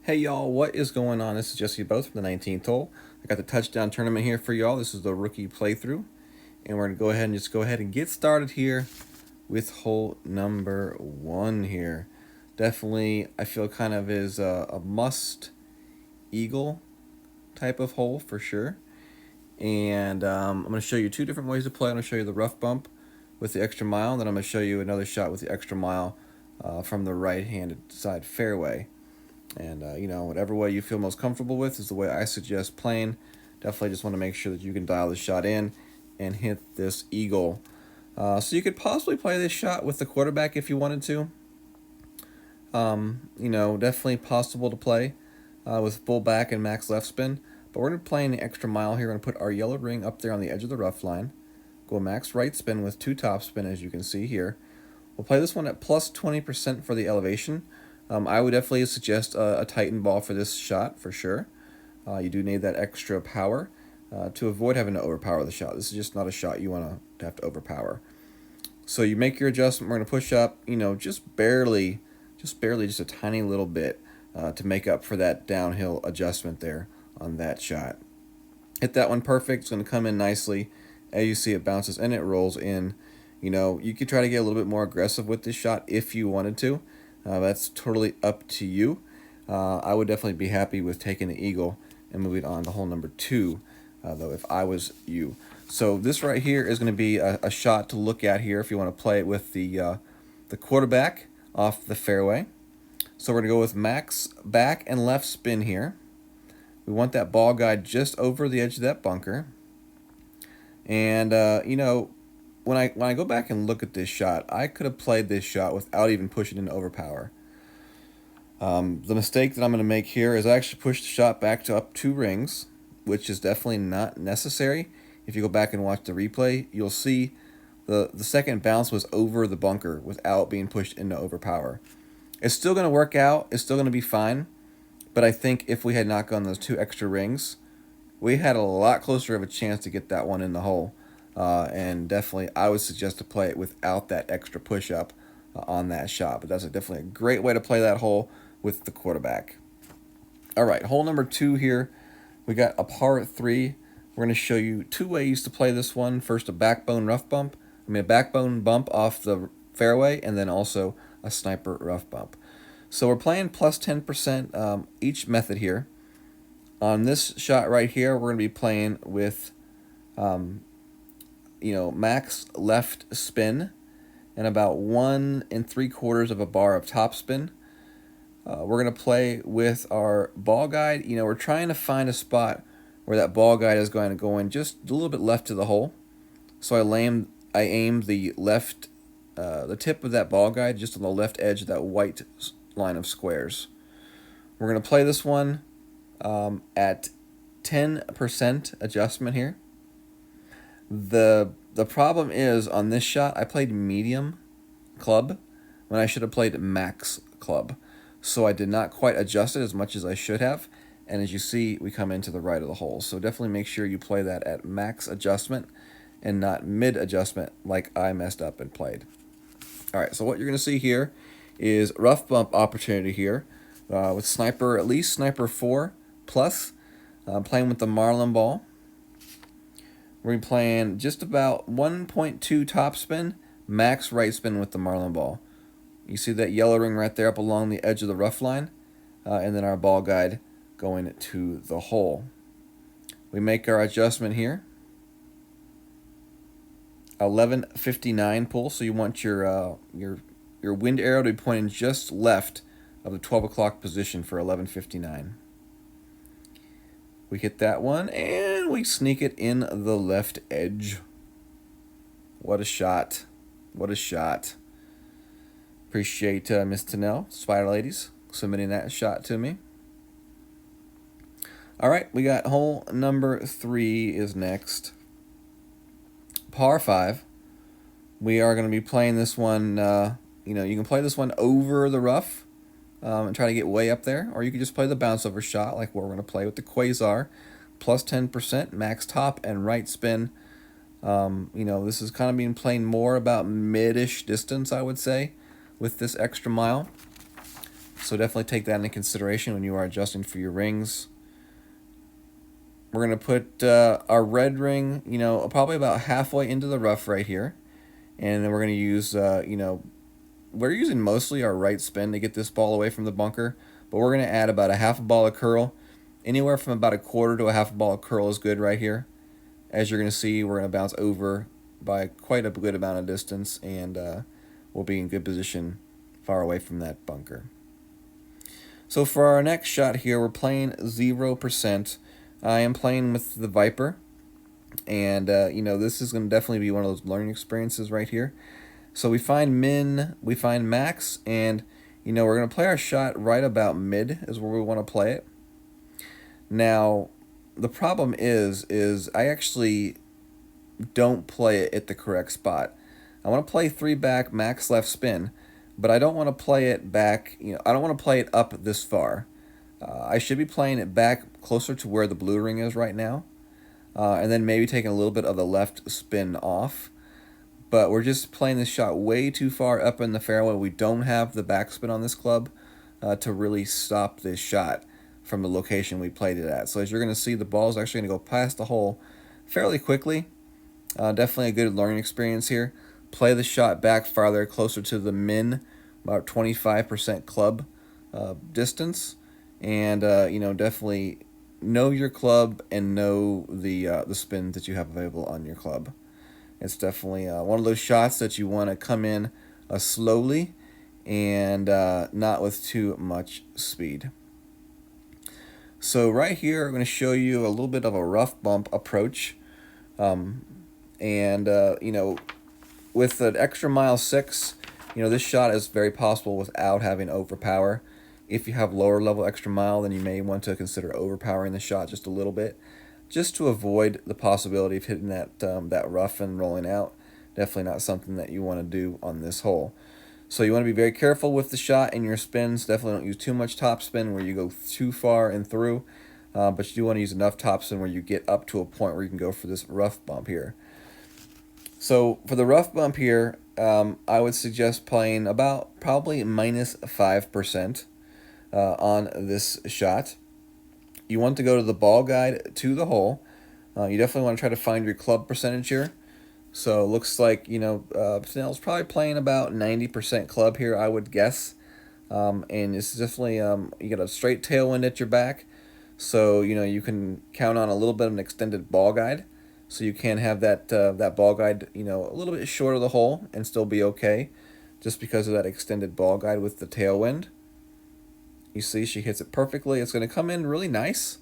Hey y'all, what is going on? This is Jesse Both from the 19th hole. I got the Touchdown Tournament here for y'all. This is the rookie playthrough. And we're going to go ahead and get started here with hole number 1 here. Definitely, I feel kind of is a must eagle type of hole for sure. And I'm going to show you 2 different ways to play. I'm going to show you the rough bump with the extra mile. And then I'm going to show you another shot with the extra mile from the right-handed side fairway. And, whatever way you feel most comfortable with is the way I suggest playing. Definitely just want to make sure that you can dial the shot in and hit this eagle. So you could possibly play this shot with the quarterback if you wanted to. Definitely possible to play with full back and max left spin. But we're going to play in the extra mile here. We're going to put our yellow ring up there on the edge of the rough line. Go max right spin with 2 top spin, as you can see here. We'll play this one at plus 20% for the elevation. I would definitely suggest a Titan ball for this shot for sure. You do need that extra power to avoid having to overpower the shot. This is just not a shot you want to have to overpower. So you make your adjustment. We're going to push up, just barely, just a tiny little bit to make up for that downhill adjustment there on that shot. Hit that one perfect. It's going to come in nicely. As you see, it bounces and it rolls in. You could try to get a little bit more aggressive with this shot if you wanted to. That's totally up to you. I would definitely be happy with taking the eagle and moving on to hole number 2, though, if I was you. So this right here is going to be a shot to look at here if you want to play it with the quarterback off the fairway. So we're going to go with max back and left spin here. We want that ball guide just over the edge of that bunker. And, when I go back and look at this shot, I could have played this shot without even pushing into overpower. The mistake that I'm going to make here is I actually pushed the shot back to up 2 rings, which is definitely not necessary. If you go back and watch the replay, you'll see the second bounce was over the bunker without being pushed into overpower. It's still going to work out. It's still going to be fine. But I think if we had not gone those 2 extra rings, we had a lot closer of a chance to get that one in the hole. And definitely, I would suggest to play it without that extra push-up on that shot. But that's definitely a great way to play that hole with the quarterback. All right, hole number 2 here. We got a par 3. We're going to show you 2 ways to play this one. First, a backbone bump off the fairway, and then also a sniper rough bump. So we're playing plus 10% each method here. On this shot right here, we're going to be playing with max left spin and about 1 3/4 of a bar of top spin. We're going to play with our ball guide. We're trying to find a spot where that ball guide is going to go in just a little bit left to the hole. So I aimed the left, the tip of that ball guide just on the left edge of that white line of squares. We're going to play this one at 10% adjustment here. The problem is on this shot, I played medium club when I should have played max club. So I did not quite adjust it as much as I should have. And as you see, we come into the right of the hole. So definitely make sure you play that at max adjustment and not mid adjustment like I messed up and played. All right, so what you're going to see here is rough bump opportunity here with sniper, at least sniper 4 plus, playing with the Marlin ball. We're playing just about 1.2 top spin, max right spin with the Marlin ball. You see that yellow ring right there up along the edge of the rough line, and then our ball guide going to the hole. We make our adjustment here. 11:59 pull, so you want your wind arrow to be pointing just left of the 12 o'clock position for 11:59. We hit that one, and we sneak it in the left edge. What a shot. What a shot. Appreciate Miss Tennell, Spider Ladies, submitting that shot to me. All right, we got hole number 3 is next. Par 5. We are going to be playing this one, you can play this one over the rough. And try to get way up there, or you could just play the bounce over shot like what we're going to play with the Quasar, plus 10%, max top and right spin. This is kind of being playing more about mid-ish distance, I would say, with this extra mile. So definitely take that into consideration when you are adjusting for your rings. We're going to put our red ring, probably about halfway into the rough right here. And then we're going to use, we're using mostly our right spin to get this ball away from the bunker. But we're going to add about a half a ball of curl. Anywhere from about a quarter to a half a ball of curl is good right here. As you're going to see, we're going to bounce over by quite a good amount of distance. And we'll be in good position far away from that bunker. So for our next shot here, we're playing 0%. I am playing with the Viper, and this is going to definitely be one of those learning experiences right here. So we find min, we find max, and we're going to play our shot right about mid is where we want to play it. Now, the problem is I actually don't play it at the correct spot. I want to play 3 back, max left spin, but I don't want to play it back, I don't want to play it up this far. I should be playing it back closer to where the blue ring is right now, and then maybe taking a little bit of the left spin off. But we're just playing this shot way too far up in the fairway. We don't have the backspin on this club to really stop this shot from the location we played it at. So as you're going to see, the ball is actually going to go past the hole fairly quickly. Definitely a good learning experience here. Play the shot back farther, closer to the min, about 25% club distance. And definitely know your club and know the spin that you have available on your club. It's definitely one of those shots that you want to come in slowly and not with too much speed. So right here, I'm going to show you a little bit of a rough bump approach, with an extra mile 6, this shot is very possible without having overpower. If you have lower level extra mile, then you may want to consider overpowering the shot just a little bit, just to avoid the possibility of hitting that rough and rolling out. Definitely not something that you want to do on this hole. So you want to be very careful with the shot and your spins. Definitely don't use too much top spin where you go too far and through, but you do want to use enough top spin where you get up to a point where you can go for this rough bump here. So for the rough bump here, I would suggest playing about probably minus 5%. On this shot. You want to go to the ball guide to the hole. You definitely want to try to find your club percentage here. So it looks like, Snell's probably playing about 90% club here, I would guess. And it's definitely, you got a straight tailwind at your back. So, you can count on a little bit of an extended ball guide. So you can have that ball guide, a little bit short of the hole and still be okay. Just because of that extended ball guide with the tailwind. You see she hits it perfectly. It's going to come in really nice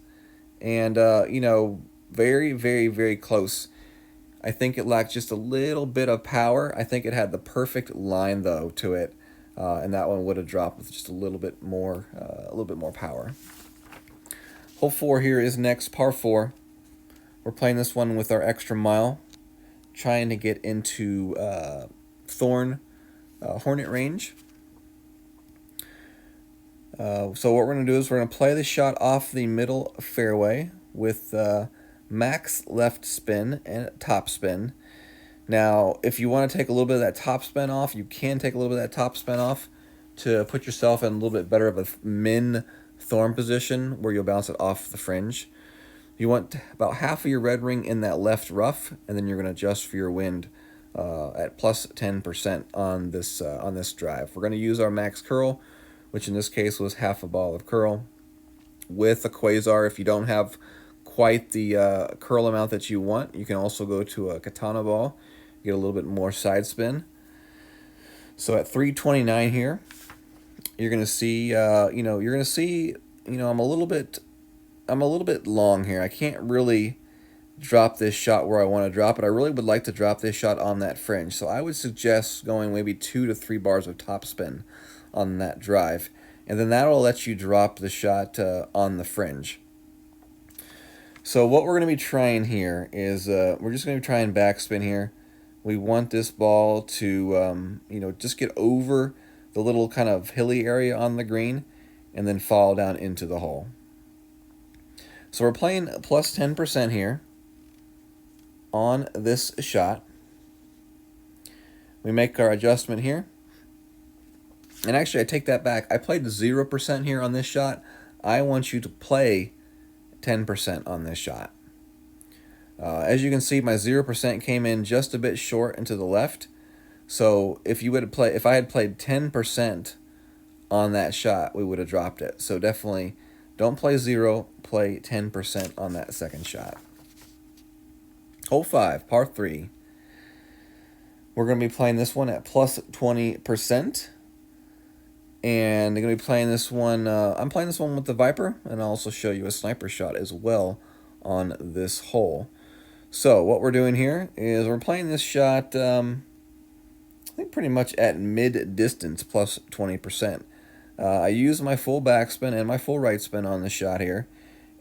and, very, very, very close. I think it lacked just a little bit of power. I think it had the perfect line, though, to it, and that one would have dropped with just a little bit more power. Hole 4 here is next, par 4. We're playing this one with our extra mile, trying to get into Thorn Hornet range. So what we're going to do is we're going to play the shot off the middle fairway with max left spin and top spin. Now, if you want to take a little bit of that top spin off, you can take a little bit of that top spin off to put yourself in a little bit better of a min thorn position where you'll bounce it off the fringe. You want about half of your red ring in that left rough, and then you're going to adjust for your wind at plus 10% on this drive. We're going to use our max curl, which in this case was half a ball of curl, with a quasar. If you don't have quite the curl amount that you want, you can also go to a katana ball, get a little bit more side spin. So at 329 here, you're going to see, I'm a little bit long here. I can't really drop this shot where I want to drop it. I really would like to drop this shot on that fringe. So I would suggest going maybe 2 to 3 bars of top spin on that drive, and then that'll let you drop the shot on the fringe. So what we're going to be trying here is we're just going to try and backspin here. We want this ball to just get over the little kind of hilly area on the green and then fall down into the hole. So we're playing plus 10% here on this shot. We make our adjustment here. And actually, I take that back. I played 0% here on this shot. I want you to play 10% on this shot. As you can see, my 0% came in just a bit short and to the left. So if I had played 10% on that shot, we would have dropped it. So definitely don't play 0, play 10% on that second shot. Hole 5, par 3. We're going to be playing this one at plus 20%. And I'm going to be playing this one, I'm playing this one with the Viper, and I'll also show you a sniper shot as well on this hole. So what we're doing here is we're playing this shot, I think pretty much at mid-distance, plus 20%. I use my full backspin and my full right spin on the shot here,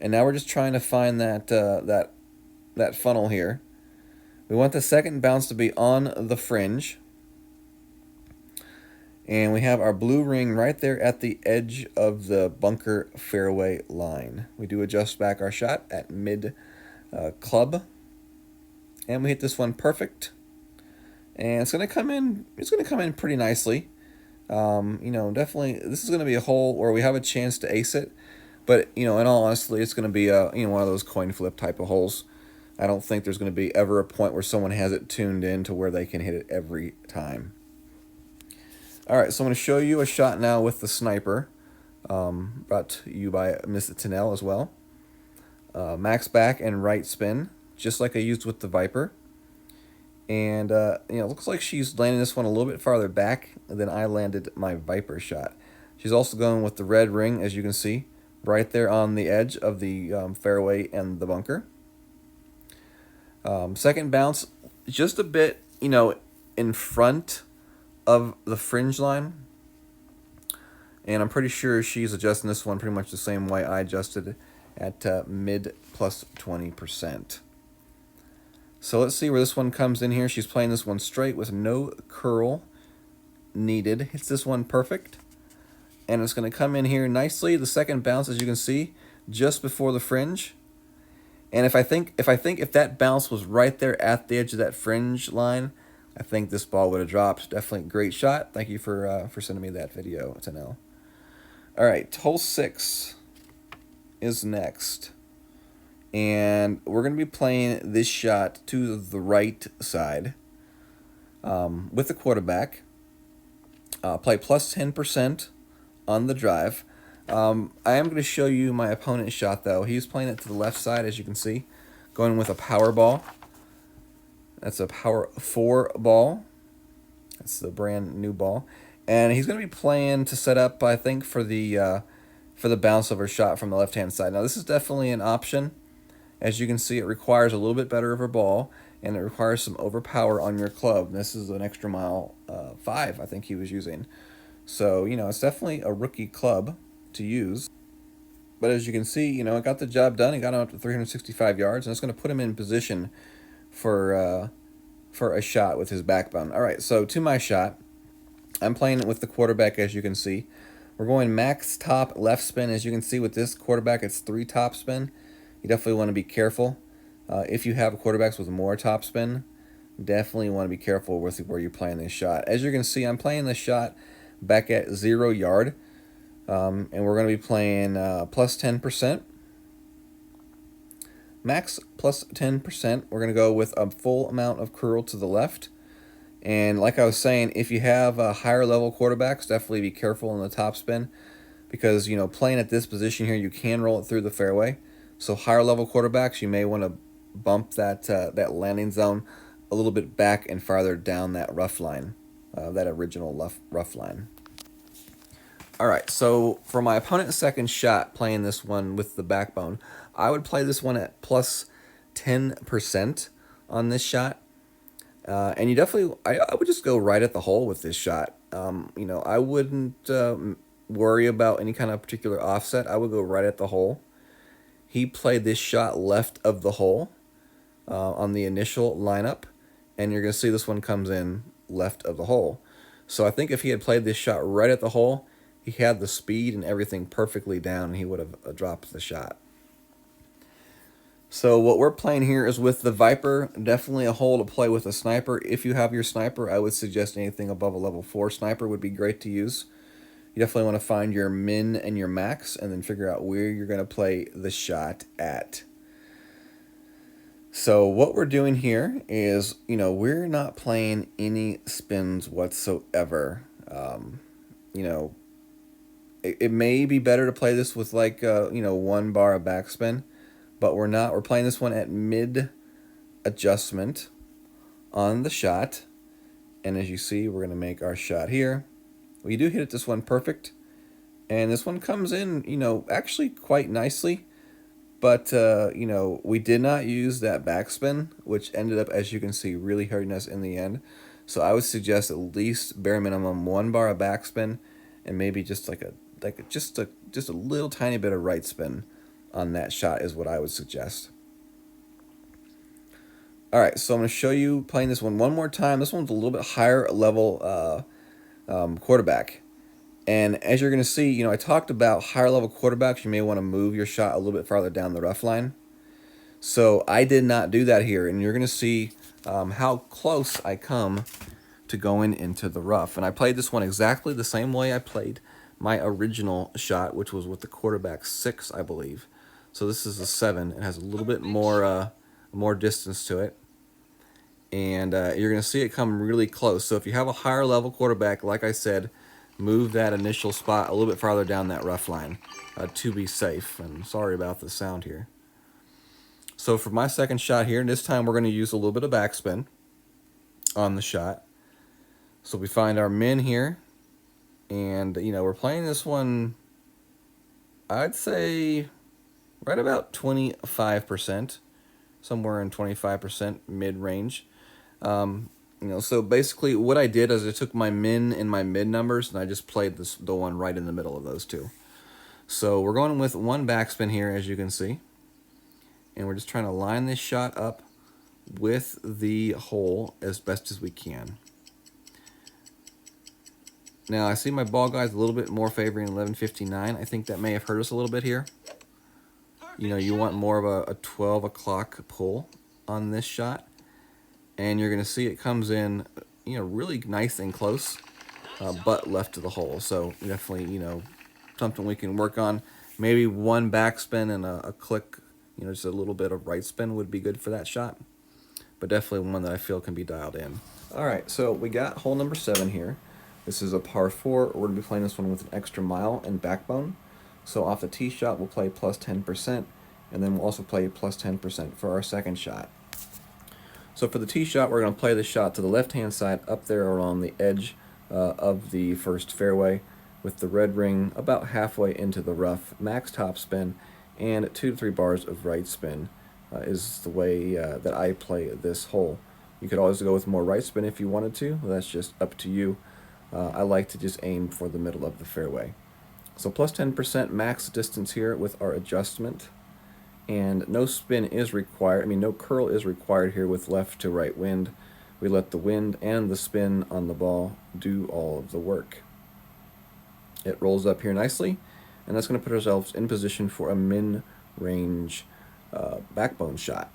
and now we're just trying to find that funnel here. We want the second bounce to be on the fringe, and we have our blue ring right there at the edge of the bunker fairway line. We do adjust back our shot at mid club, and we hit this one perfect. And it's going to come in. It's going to come in pretty nicely. Definitely, this is going to be a hole where we have a chance to ace it. But in all honesty, it's going to be one of those coin flip type of holes. I don't think there's going to be ever a point where someone has it tuned in to where they can hit it every time. All right, so I'm going to show you a shot now with the sniper, brought to you by Mr. Tennell as well. Max back and right spin, just like I used with the Viper. And, it looks like she's landing this one a little bit farther back than I landed my Viper shot. She's also going with the red ring, as you can see, right there on the edge of the fairway and the bunker. Second bounce, just a bit, in front of the fringe line. And I'm pretty sure she's adjusting this one pretty much the same way I adjusted at mid plus 20%. So let's see where this one comes in here. She's playing this one straight with no curl needed. Hits this one perfect. And it's going to come in here nicely. The second bounce, as you can see, just before the fringe. And if that bounce was right there at the edge of that fringe line, I think this ball would have dropped. Definitely a great shot. Thank you for sending me that video, Tennell. All right, hole 6 is next. And we're going to be playing this shot to the right side with the quarterback. Play plus 10% on the drive. I am going to show you my opponent's shot, though. He's playing it to the left side, as you can see, going with a power ball. That's a power 4 ball. That's the brand new ball. And he's going to be playing to set up, I think, for the bounce over shot from the left-hand side. Now, this is definitely an option. As you can see, it requires a little bit better of a ball, and it requires some overpower on your club. This is an extra mile 5, I think he was using. So, it's definitely a rookie club to use. But as you can see, it got the job done. It got him up to 365 yards, and it's going to put him in position for a shot with his backbone. All right, so to my shot, I'm playing it with the quarterback, as you can see. We're going max top left spin. As you can see with this quarterback, it's 3 top spin. You definitely want to be careful. If you have quarterbacks with more top spin, definitely want to be careful with where you're playing this shot. As you can see, I'm playing this shot back at 0 yard. And we're going to be playing plus 10%. Max plus 10%. We're going to go with a full amount of curl to the left. And like I was saying, if you have higher level quarterbacks, definitely be careful in the top spin. Because, playing at this position here, you can roll it through the fairway. So higher level quarterbacks, you may want to bump that landing zone a little bit back and farther down that rough line, that original rough line. All right, so for my opponent's second shot, playing this one with the backbone, I would play this one at plus 10% on this shot. And you definitely, I would just go right at the hole with this shot. I wouldn't worry about any kind of particular offset. I would go right at the hole. He played this shot left of the hole on the initial lineup, and you're going to see this one comes in left of the hole. So I think if he had played this shot right at the hole, he had the speed and everything perfectly down, and he would have dropped the shot. So what we're playing here is with the Viper. Definitely a hole to play with a sniper. If you have your sniper, I would suggest anything above a level 4 sniper would be great to use. You definitely want to find your min and your max and then figure out where you're going to play the shot at. So what we're doing here is, we're not playing any spins whatsoever. You know, it may be better to play this with like, 1 bar of backspin, but we're not. We're playing this one at mid adjustment on the shot. And as you see, we're going to make our shot here. We do hit this one perfect. And this one comes in, actually quite nicely. But, we did not use that backspin, which ended up, as you can see, really hurting us in the end. So I would suggest at least bare minimum 1 bar of backspin, and maybe just just a little tiny bit of right spin on that shot is what I would suggest. All right, so I'm going to show you playing this one more time. This one's a little bit higher level quarterback. And as you're going to see, I talked about higher level quarterbacks. You may want to move your shot a little bit farther down the rough line. So I did not do that here. And you're going to see how close I come to going into the rough. And I played this one exactly the same way I played my original shot, which was with the quarterback 6, I believe. So this is a 7. It has a little bit more distance to it. And you're going to see it come really close. So if you have a higher level quarterback, like I said, move that initial spot a little bit farther down that rough line to be safe. And sorry about the sound here. So for my second shot here, this time we're going to use a little bit of backspin on the shot. So we find our min here. And, we're playing this one, I'd say, right about 25%. Somewhere in 25% mid-range. So basically what I did is I took my min and my mid numbers and I just played the one right in the middle of those two. So we're going with 1 backspin here, as you can see. And we're just trying to line this shot up with the hole as best as we can. Now I see my ball guy's a little bit more favoring 11:59. I think that may have hurt us a little bit here. You want more of a 12 o'clock pull on this shot. And you're going to see it comes in, really nice and close, but left to the hole. So definitely, something we can work on. Maybe 1 backspin and a click, just a little bit of right spin would be good for that shot. But definitely one that I feel can be dialed in. All right, so we got hole number 7 here. This is a par 4. We're going to be playing this one with an extra mile and backbone. So off the tee shot, we'll play plus 10%, and then we'll also play plus 10% for our second shot. So for the tee shot, we're going to play the shot to the left-hand side up there around the edge of the first fairway with the red ring about halfway into the rough, max top spin, and 2 to 3 bars of right spin is the way that I play this hole. You could always go with more right spin if you wanted to. That's just up to you. I like to just aim for the middle of the fairway. So plus 10% max distance here with our adjustment. And no spin is required. No curl is required here with left to right wind. We let the wind and the spin on the ball do all of the work. It rolls up here nicely, and that's going to put ourselves in position for a min-range backbone shot.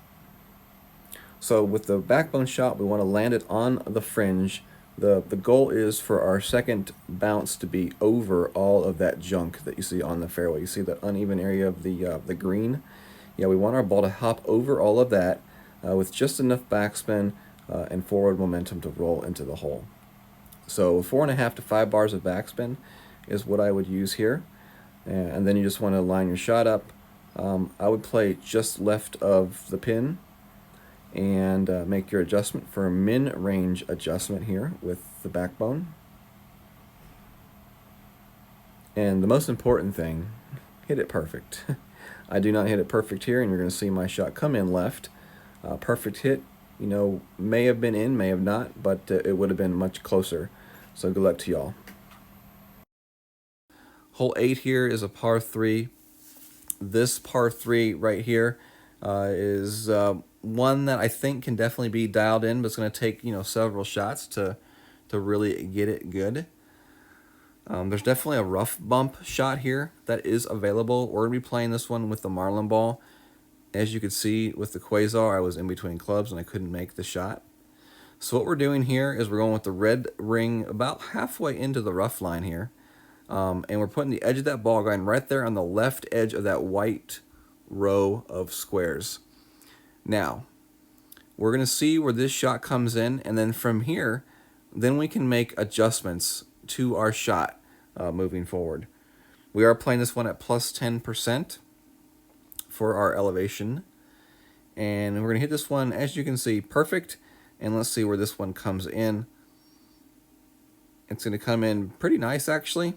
So with the backbone shot, we want to land it on the fringe. The goal is for our second bounce to be over all of that junk that you see on the fairway. You see that uneven area of the green? Yeah, we want our ball to hop over all of that with just enough backspin and forward momentum to roll into the hole. So 4.5 to 5 bars of backspin is what I would use here. And then you just want to line your shot up. I would play just left of the pin and make your adjustment for a min-range adjustment here with the backbone. And the most important thing, hit it perfect. I do not hit it perfect here, and you're going to see my shot come in left. Perfect hit, may have been in, may have not, but it would have been much closer. So good luck to y'all. Hole 8 here is a par 3. This par 3 right here is one that I think can definitely be dialed in, but it's going to take several shots to really get it good. There's definitely a rough bump shot here that is available. We're going to be playing this one with the Marlin ball. As you could see with the Quasar, I was in between clubs and I couldn't make the shot. So what we're doing here is we're going with the red ring about halfway into the rough line here. And we're putting the edge of that ball guide right there on the left edge of that white row of squares. Now, we're going to see where this shot comes in, and then from here, then we can make adjustments to our shot moving forward. We are playing this one at plus 10% for our elevation, and we're going to hit this one, as you can see, perfect. And let's see where this one comes in. It's going to come in pretty nice, actually,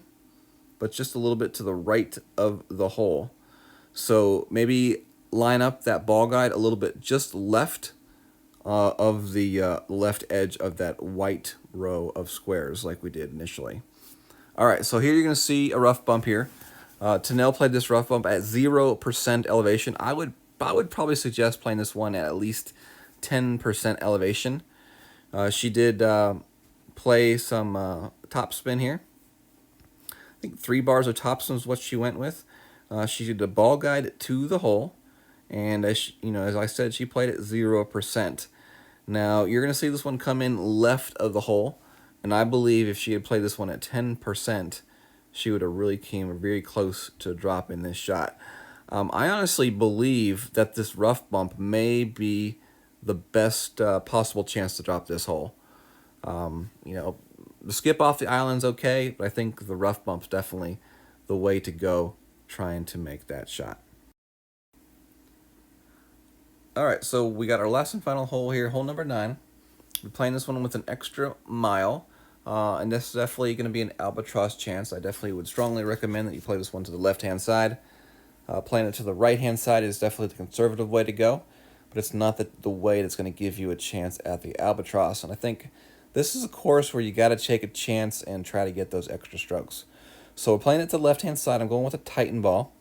but just a little bit to the right of the hole. So maybe line up that ball guide a little bit just left of the left edge of that white row of squares like we did initially. All right, so here you're going to see a rough bump here. Tanel played this rough bump at 0% elevation. I would probably suggest playing this one at least 10% elevation. She did play some top spin here. I think 3 bars of top spin is what she went with. She did a ball guide to the hole, and as I said, she played at 0%. Now you're going to see this one come in left of the hole, and I believe if she had played this one at 10%, she would have really came very close to dropping this shot. I honestly believe that this rough bump may be the best possible chance to drop this hole. The skip off the island's okay, but I think the rough bump's definitely the way to go trying to make that shot. All right, so we got our last and final hole here, hole number 9. We're playing this one with an extra mile, and this is definitely going to be an albatross chance. I definitely would strongly recommend that you play this one to the left-hand side. Playing it to the right-hand side is definitely the conservative way to go, but it's not the way that's going to give you a chance at the albatross. And I think this is a course where you got to take a chance and try to get those extra strokes. So we're playing it to the left-hand side. I'm going with a Titan ball.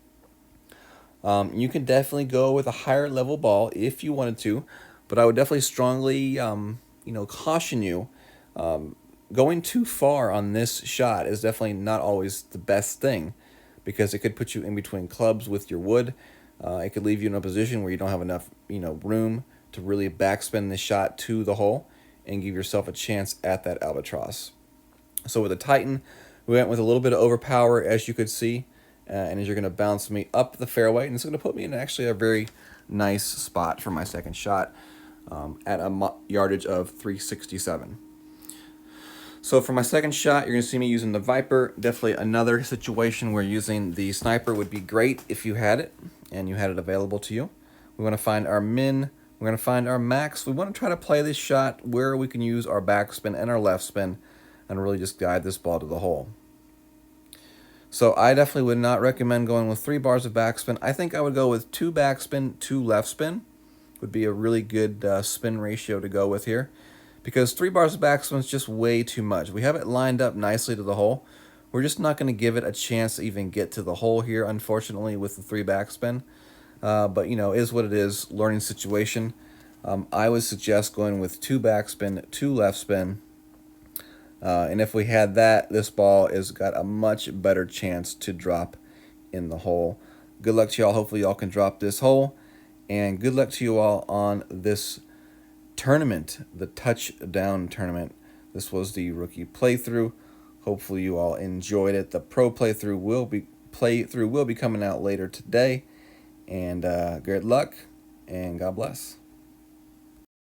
You can definitely go with a higher level ball if you wanted to, but I would definitely strongly, caution you. Going too far on this shot is definitely not always the best thing, because it could put you in between clubs with your wood. It could leave you in a position where you don't have enough, room to really backspin this shot to the hole and give yourself a chance at that albatross. So with the Titan, we went with a little bit of overpower, as you could see, and as you're going to bounce me up the fairway, and it's going to put me in actually a very nice spot for my second shot at a yardage of 367. So for my second shot, you're going to see me using the Viper. Definitely another situation where using the Sniper would be great if you had it and you had it available to you. We want to find our min. We're going to find our max. We want to try to play this shot where we can use our backspin and our left spin and really just guide this ball to the hole. So I definitely would not recommend going with 3 bars of backspin. I think I would go with 2 backspin, 2 left spin. Would be a really good spin ratio to go with here, because 3 bars of backspin is just way too much. We have it lined up nicely to the hole. We're just not going to give it a chance to even get to the hole here, unfortunately, with the 3 backspin. But, is what it is, learning situation. I would suggest going with 2 backspin, 2 left spin. And if we had that, this ball has got a much better chance to drop in the hole. Good luck to y'all. Hopefully y'all can drop this hole. And good luck to you all on this tournament, the Touchdown Tournament. This was the rookie playthrough. Hopefully you all enjoyed it. The pro playthrough will be coming out later today. And good luck, and God bless.